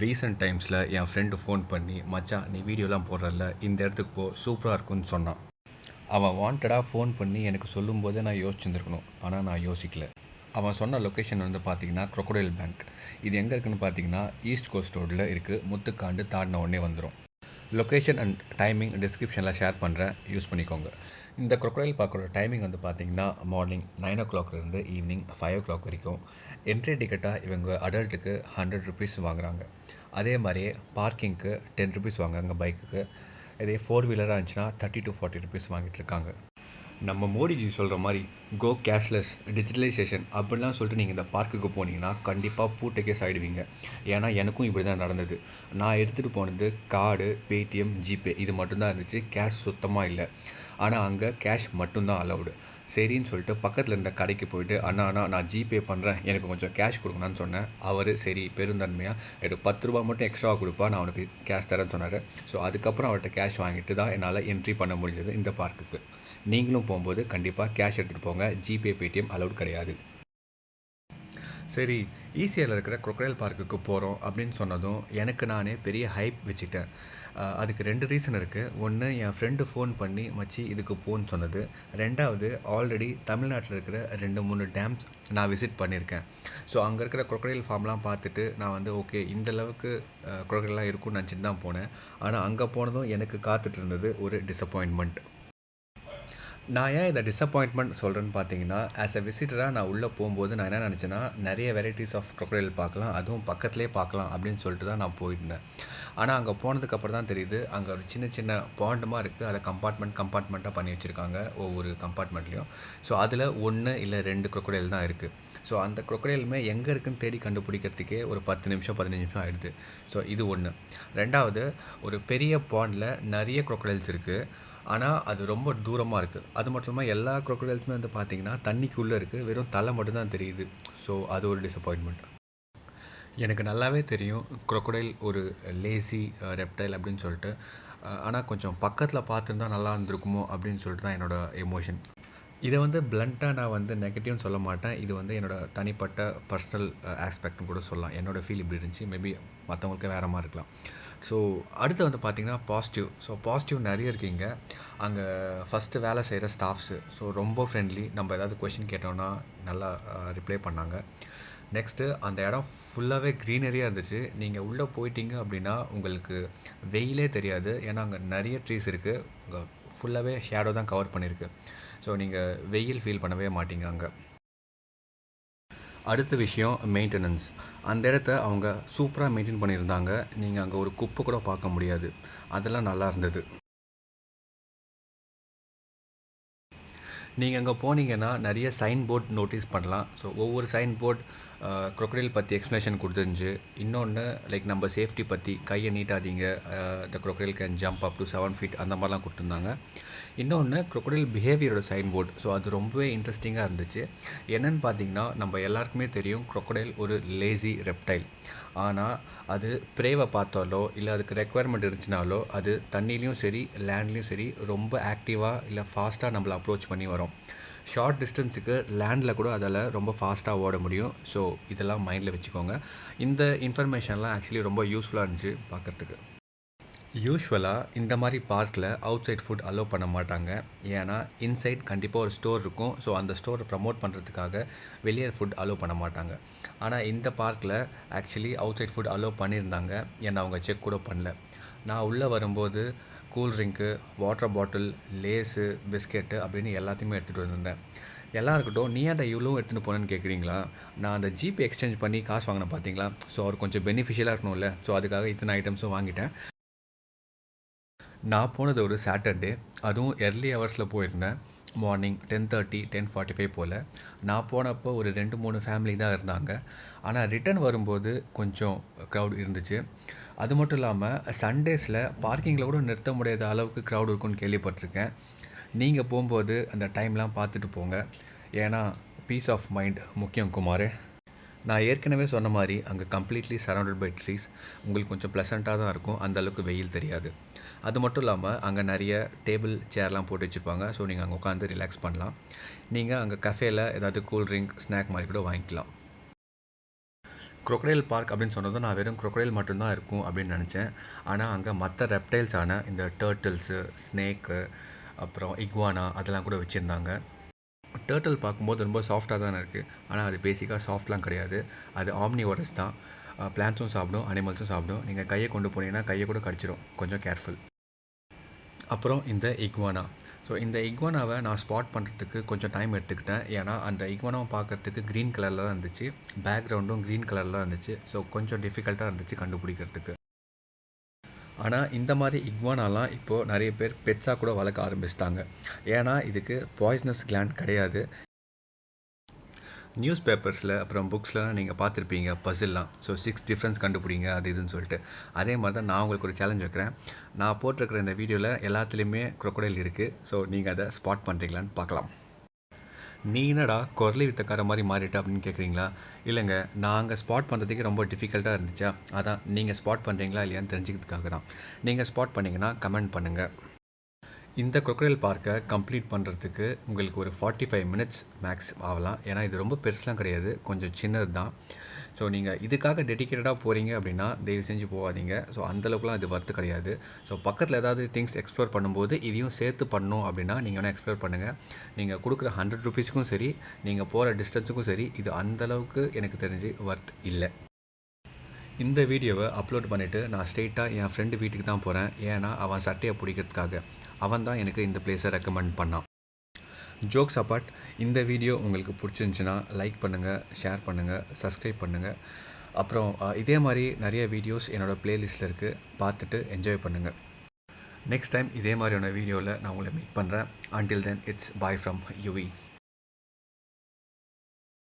Recent டைம்ஸில் என் friend phone பண்ணி மச்சான் நீ வீடியோலாம் போடுறல இந்த இடத்துக்கு போ சூப்பராக இருக்குன்னு சொன்னான். அவன் வாண்டடாக ஃபோன் பண்ணி எனக்கு சொல்லும்போதே நான் யோசிச்சுருந்துருக்கணும், ஆனால் நான் யோசிக்கல. அவன் சொன்ன லொக்கேஷன் வந்து பார்த்திங்கன்னா Crocodile பேங்க். இது எங்கே இருக்குதுன்னு பார்த்தீங்கன்னா ஈஸ்ட் கோஸ்ட் ரோடில் இருக்குது. முத்துக்காண்டு தாண்டின உடனே வந்துடும். லொக்கேஷன் அண்ட் டைமிங் டிஸ்கிரிப்ஷனில் ஷேர் பண்ணுறேன், யூஸ் பண்ணிக்கோங்க. இந்த Crocodile பார்க்கோட டைமிங் வந்து பார்த்திங்கன்னா மார்னிங் 9 o'clock ஈவினிங் 5 o'clock வரைக்கும். என்ட்ரி டிக்கெட்டாக இவங்க அடல்ட்டுக்கு ₹100 வாங்குகிறாங்க. அதே மாதிரியே பார்க்கிங்க்கு ₹10 வாங்குறாங்க பைக்குக்கு. இதே 4 வீலராக இருந்துச்சுன்னா ₹30 to 40 வாங்கிட்டுருக்காங்க. நம்ம மோடிஜி சொல்கிற மாதிரி கோ கேஷ்லெஸ் டிஜிட்டலைசேஷன் அப்படிலாம் சொல்லிட்டு நீங்கள் இந்த பார்க்குக்கு போனீங்கன்னா கண்டிப்பாக பூட்டைக்கே சாயிடுவீங்க. ஏன்னா எனக்கும் இப்படி தான் நடந்தது. நான் எடுத்துகிட்டு போனது கார்டு, பேடிஎம், ஜிபே இது மட்டும்தான் இருந்துச்சு. கேஷ் சுத்தமாக இல்லை. ஆனால் அங்கே கேஷ் மட்டும்தான் அலவுடு. சரின்னு சொல்லிட்டு பக்கத்தில் இருந்த கடைக்கு போயிட்டு அண்ணா நான் ஜிபே பண்ணுறேன், எனக்கு கொஞ்சம் கேஷ் கொடுங்கண்ணான்னு சொன்னேன். அவர் சரி பெருந்தன்மையாக எனக்கு ₹10 மட்டும் எக்ஸ்ட்ரா கொடுப்பா, நான் உனக்கு கேஷ் தரேன்னு சொன்னார். ஸோ அதுக்கப்புறம் அவர்கிட்ட கேஷ் வாங்கிட்டு தான் என்னால் என்ட்ரி பண்ண முடிஞ்சது இந்த பார்க்குக்கு. நீங்களும் போகும்போது கண்டிப்பாக கேஷ் எடுத்துகிட்டு போங்க. ஜிபே, பேடிஎம் அலவுட் கிடையாது. சரி, ஈசிஆரில் இருக்கிற Crocodile பார்க்குக்கு போகிறோம் அப்படின்னு சொன்னதும் எனக்கு நானே பெரிய ஹைப் வச்சுக்கிட்டேன். அதுக்கு 2 ரீசன் இருக்குது. ஒன்று, என் ஃப்ரெண்டு ஃபோன் பண்ணி மச்சி இதுக்கு போன்னு சொன்னது. 2வது, ஆல்ரெடி தமிழ்நாட்டில் இருக்கிற 2-3 டேம்ஸ் நான் விசிட் பண்ணியிருக்கேன். ஸோ அங்கே இருக்கிற Crocodile ஃபார்ம்லாம் பார்த்துட்டு நான் வந்து ஓகே இந்த அளவுக்கு Crocodileலாம் இருக்கும்னு நினச்சிட்டு தான் போனேன். ஆனால் அங்கே போனதும் எனக்கு காத்துட்டு இருந்தது ஒரு டிசப்பாயின்மெண்ட். நான் ஏன் இதை டிசப்பாயின்ட்மெண்ட் சொல்கிறேன்னு பார்த்தீங்கன்னா, ஆஸ் எ விசிட்டராக நான் உள்ளே போகும்போது நான் என்ன நினச்சேன்னா, நிறைய வெரைட்டிஸ் ஆஃப் Crocodile பார்க்கலாம், அதுவும் பக்கத்துலேயே பார்க்கலாம் அப்படின்னு சொல்லிட்டு தான் நான் போயிருந்தேன். ஆனால் அங்கே போனதுக்கப்புறம் தான் தெரியுது, அங்கே ஒரு சின்ன சின்ன பாண்டுமாக இருக்குது. அதை கம்பார்ட்மெண்ட்டாக பண்ணி வச்சுருக்காங்க ஒவ்வொரு கம்பார்ட்மெண்ட்லேயும். ஸோ அதில் 1 இல்லை 2 Crocodile தான் இருக்குது. ஸோ அந்த Crocodileமே எங்கே இருக்குதுன்னு தேடி கண்டுபிடிக்கிறதுக்கே ஒரு 10 நிமிஷம் 15 நிமிஷம் ஆகிடுது. ஸோ இது ஒன்று. 2வது, ஒரு பெரிய பாண்டில் நிறைய Crocodiles இருக்குது. ஆனால் அது ரொம்ப தூரமாக இருக்குது. அது மட்டும் இல்லாமல் எல்லா Crocodileஸுமே வந்து பார்த்திங்கன்னா தண்ணிக்குள்ளே இருக்குது. வெறும் தலை மட்டும்தான் தெரியுது. ஸோ அது ஒரு டிசப்பாயின்மெண்ட். எனக்கு நல்லாவே தெரியும் Crocodile ஒரு லேசி ரெப்டைல் அப்படின்னு சொல்லிட்டு. ஆனால் கொஞ்சம் பக்கத்தில் பார்த்துருந்தா நல்லா இருந்திருக்குமோ அப்படின்னு சொல்லிட்டு தான் என்னோடய எமோஷன். இதை வந்து பிளண்ட்டாக நான் வந்து நெகட்டிவ்னு சொல்ல மாட்டேன். இது வந்து என்னோடய தனிப்பட்ட பர்சனல் ஆஸ்பெக்ட்னு கூட சொல்லலாம். என்னோடய ஃபீல் இப்படி இருந்துச்சு. மேபி மற்றவங்களுக்கு வேறு மாதிரி இருக்கலாம். ஸோ அடுத்து வந்து பார்த்திங்கன்னா பாசிட்டிவ். ஸோ பாசிட்டிவ் நிறைய இருக்கீங்க. அங்கே ஃபஸ்ட்டு வேலை செய்கிற ஸ்டாஃப்ஸு ஸோ ரொம்ப ஃப்ரெண்ட்லி. நம்ம ஏதாவது கொஷின் கேட்டோன்னா நல்லா ரிப்ளை பண்ணாங்க. நெக்ஸ்ட்டு அந்த இடம் ஃபுல்லாகவே க்ரீனரியாக இருந்துச்சு. நீங்கள் உள்ளே போயிட்டீங்க அப்படின்னா உங்களுக்கு வெயிலே தெரியாது. ஏன்னா அங்கே நிறைய ட்ரீஸ் இருக்குது. அங்கே ஃபுல்லாகவே ஷேடோ தான் கவர் பண்ணியிருக்கு. ஸோ நீங்கள் வெயில் ஃபீல் பண்ணவே மாட்டீங்க அங்கே. அடுத்த விஷயம் மெயின்டெனன்ஸ். அந்த இடத்த அவங்க சூப்பராக மெயின்டைன் பண்ணியிருந்தாங்க. நீங்கள் அங்கே ஒரு குப்பை கூட பார்க்க முடியாது. அதெல்லாம் நல்லா இருந்தது. நீங்கள் அங்கே போனீங்கன்னா நிறைய சைன் போர்ட் நோட்டீஸ் பண்ணலாம். ஸோ ஒவ்வொரு சைன் போர்ட் Crocodile பற்றி எக்ஸ்ப்ளனேஷன் கொடுத்துருந்துச்சு. இன்னொன்று லைக் நம்ம சேஃப்டி பற்றி, கையை நீட்டாதீங்க, த Crocodile can jump up to 7 feet அந்த மாதிரிலாம் கொடுத்துருந்தாங்க. இன்னொன்று Crocodile பிஹேவியரோட சைன் போர்ட். ஸோ அது ரொம்பவே இன்ட்ரெஸ்டிங்காக இருந்துச்சு. என்னென்னு பார்த்தீங்கன்னா, நம்ம எல்லாருக்குமே தெரியும் Crocodile ஒரு லேசி ரெப்டைல். ஆனால் அது ப்ரேவை பார்த்தாலோ இல்லை அதுக்கு ரெக்குவயர்மெண்ட் இருந்துச்சுனாலோ அது தண்ணிலையும் சரி லேண்ட்லேயும் சரி ரொம்ப ஆக்டிவாக இல்லை ஃபாஸ்ட்டாக நம்மளை அப்ரோச் பண்ணி வரும். ஷார்ட் டிஸ்டன்ஸுக்கு லேண்டில் கூட அதால் ரொம்ப ஃபாஸ்ட்டாக ஓட முடியும். ஸோ இதெல்லாம் மைண்டில் வச்சுக்கோங்க. இந்த இன்ஃபர்மேஷன்லாம் ஆக்சுவலி ரொம்ப யூஸ்ஃபுல்லாக இருந்துச்சு பார்க்குறதுக்கு. யூஸ்வலாக இந்த மாதிரி பார்க்கில் அவுட் சைட் ஃபுட் அலோவ் பண்ண மாட்டாங்க. ஏன்னா இன்சைட் கண்டிப்பாக ஒரு ஸ்டோர் இருக்கும். ஸோ அந்த ஸ்டோரை ப்ரமோட் பண்ணுறதுக்காக வெளியே ஃபுட் அலோவ் பண்ண மாட்டாங்க. ஆனால் இந்த பார்க்கில் actually outside food allow பண்ணியிருந்தாங்க. என்னை அவங்க செக் கூட பண்ணல. நான் உள்ளே வரும்போது cool drink, water bottle, Lays, biscuit அப்படின்னு எல்லாத்தையுமே எடுத்துகிட்டு வந்திருந்தேன். எல்லாம் இருக்கட்டும், நீ ஏன்டா இவ்வளோ எடுத்துகிட்டு போனேன்னு கேட்குறீங்களா? நான் அந்த ஜிபே எக்ஸ்சேஞ்ச் பண்ணி காசு வாங்கினேன் பார்த்தீங்களா? ஸோ அவர் கொஞ்சம் பெனிஃபிஷியலாக இருக்கணும்ல. ஸோ அதுக்காக இத்தனை ஐட்டம்ஸும் வாங்கிட்டேன். நான் போனது ஒரு சாட்டர்டே. அதுவும் எர்லி ஹவர்ஸில் போயிருந்தேன். மார்னிங் 10:30 10:45 போல். நான் போனப்போ ஒரு 2-3 ஃபேமிலி தான் இருந்தாங்க. ஆனால் ரிட்டர்ன் வரும்போது கொஞ்சம் க்ரௌட் இருந்துச்சு. அது மட்டும் இல்லாமல் சண்டேஸில் பார்க்கிங்கில் கூட நிறுத்த முடியாத அளவுக்கு க்ரௌட் இருக்குன்னு கேள்விப்பட்டிருக்கேன். நீங்கள் போகும்போது அந்த டைம்லாம் பார்த்துட்டு போங்க. ஏன்னா பீஸ் ஆஃப் மைண்ட் முக்கியம் குமார். நான் ஏற்கனவே சொன்ன மாதிரி அங்கே கம்ப்ளீட்லி சரௌண்டட் பை ட்ரீஸ். உங்களுக்கு கொஞ்சம் ப்ளசண்ட்டாக தான் இருக்கும். அந்தளவுக்கு வெயில் தெரியாது. அது மட்டும் இல்லாமல் அங்கே நிறைய டேபிள் சேர்லாம் போட்டு வச்சுருப்பாங்க. ஸோ நீங்கள் அங்கே உட்காந்து ரிலாக்ஸ் பண்ணலாம். நீங்கள் அங்கே கஃபேயில் ஏதாவது கூல் ட்ரிங்க், ஸ்நாக் மாதிரி கூட வாங்கிக்கலாம். crocodile பார்க் அப்படின்னு சொன்னதும் நான் வெறும் crocodile மட்டும்தான் இருக்கும் அப்படின்னு நினச்சேன். ஆனால் அங்கே மற்ற ரெப்டைல்ஸான இந்த டர்ட்டில்ஸு, ஸ்னேக்கு, அப்புறம் இக்வானா அதெல்லாம் கூட வச்சுருந்தாங்க. டர்ட்டில் பார்க்கும்போது ரொம்ப சாஃப்டாக தானே இருக்குது. ஆனால் அது பேசிக்காக சாஃப்ட்லாம் கிடையாது. அது ஆம்னிவோரஸ் தான். பிளான்ட்ஸும் சாப்பிடும், அனிமல்ஸும் சாப்பிடும். நீங்கள் கையை கொண்டு போனீங்கன்னா கையை கூட கடிச்சிடும். கொஞ்சம் கேர்ஃபுல். அப்புறம் இந்த இக்வானா. ஸோ இந்த இக்வானாவை நான் ஸ்பாட் பண்ணுறதுக்கு கொஞ்சம் டைம் எடுத்துக்கிட்டேன். ஏன்னா அந்த இக்வானாவை பார்க்குறதுக்கு க்ரீன் கலரில் தான் இருந்துச்சு. பேக்ரவுண்டும் க்ரீன் கலரில் தான் இருந்துச்சு. ஸோ கொஞ்சம் டிஃபிகல்ட்டாக இருந்துச்சு கண்டுபிடிக்கிறதுக்கு. ஆனால் இந்த மாதிரி இக்வானாலாம் இப்போது நிறைய பேர் பெட்ஸாக கூட வளர்க்க ஆரம்பிச்சிட்டாங்க. ஏன்னா இதுக்கு பாய்சனஸ் கிளாண்ட் கிடையாது. நியூஸ் பேப்பர்ஸில் அப்புறம் புக்ஸ்லாம் நீங்கள் பார்த்துருப்பீங்க பசில்லாம். ஸோ 6 டிஃப்ரென்ஸ் கண்டுபிடிங்க அது இதுன்னு சொல்லிட்டு. அதே மாதிரி தான் நான் உங்களுக்கு ஒரு சேலஞ்ச் வைக்கிறேன். நான் போட்டிருக்கிற இந்த வீடியோவில் எல்லாத்துலேயுமே crocodile இருக்குது. ஸோ நீங்கள் அதை ஸ்பாட் பண்ணுறீங்களான்னு பார்க்கலாம். நீ என்னடா குரலி வித்தக்கார மாதிரி மாறிட்ட அப்படின்னு கேட்குறீங்களா? இல்லைங்க, நான் அங்கே ஸ்பாட் பண்ணுறதுக்கு ரொம்ப டிஃபிகல்ட்டாக இருந்துச்சா, அதான் நீங்கள் ஸ்பாட் பண்ணுறீங்களா இல்லையான்னு தெரிஞ்சுக்கிறதுக்காக தான். நீங்கள் ஸ்பாட் பண்ணிங்கன்னா கமெண்ட் பண்ணுங்கள். இந்த crocodile பார்க்கை கம்ப்ளீட் பண்ணுறதுக்கு உங்களுக்கு ஒரு 45 மினிட்ஸ் மேக்ஸ் ஆகலாம். ஏன்னா இது ரொம்ப பெருசுலாம் கிடையாது, கொஞ்சம் சின்னது தான். ஸோ நீங்கள் இதுக்காக டெடிக்கேட்டடாக போகிறீங்க அப்படின்னா தயவு செஞ்சு போகாதீங்க. ஸோ அந்தளவுக்குலாம் இது வர்த்து கிடையாது. ஸோ பக்கத்தில் ஏதாவது திங்ஸ் எக்ஸ்ப்ளோர் பண்ணும்போது இதையும் சேர்த்து பண்ணணும் அப்படின்னா நீங்கள் வேணால் எக்ஸ்ப்ளோர் பண்ணுங்கள். நீங்கள் கொடுக்குற 100 ருபீஸுக்கும் சரி, நீங்கள் போகிற டிஸ்டன்ஸுக்கும் சரி, இது அந்தளவுக்கு எனக்கு தெரிஞ்சு வர்த் இல்லை. இந்த வீடியோவை அப்லோட் பண்ணிவிட்டு நான் ஸ்ட்ரெயிட்டாக என் ஃப்ரெண்டு வீட்டுக்கு தான் போகிறேன். ஏன்னா அவன் சட்டையை பிடிக்கிறதுக்காக. அவன் தான் எனக்கு இந்த பிளேஸை ரெக்கமெண்ட் பண்ணான். ஜோக்ஸ் அப்பார்ட், இந்த வீடியோ உங்களுக்கு பிடிச்சிருந்துச்சின்னா லைக் பண்ணுங்கள், ஷேர் பண்ணுங்கள், சப்ஸ்கிரைப் பண்ணுங்கள். அப்புறம் இதே மாதிரி நிறைய வீடியோஸ் என்னோடய ப்ளேலிஸ்ட்டில் இருக்குது. பார்த்துட்டு என்ஜாய் பண்ணுங்கள். நெக்ஸ்ட் டைம் இதே மாதிரியான வீடியோவில் நான் உங்களை மீட் பண்ணுறேன். Until then it's bye from UV.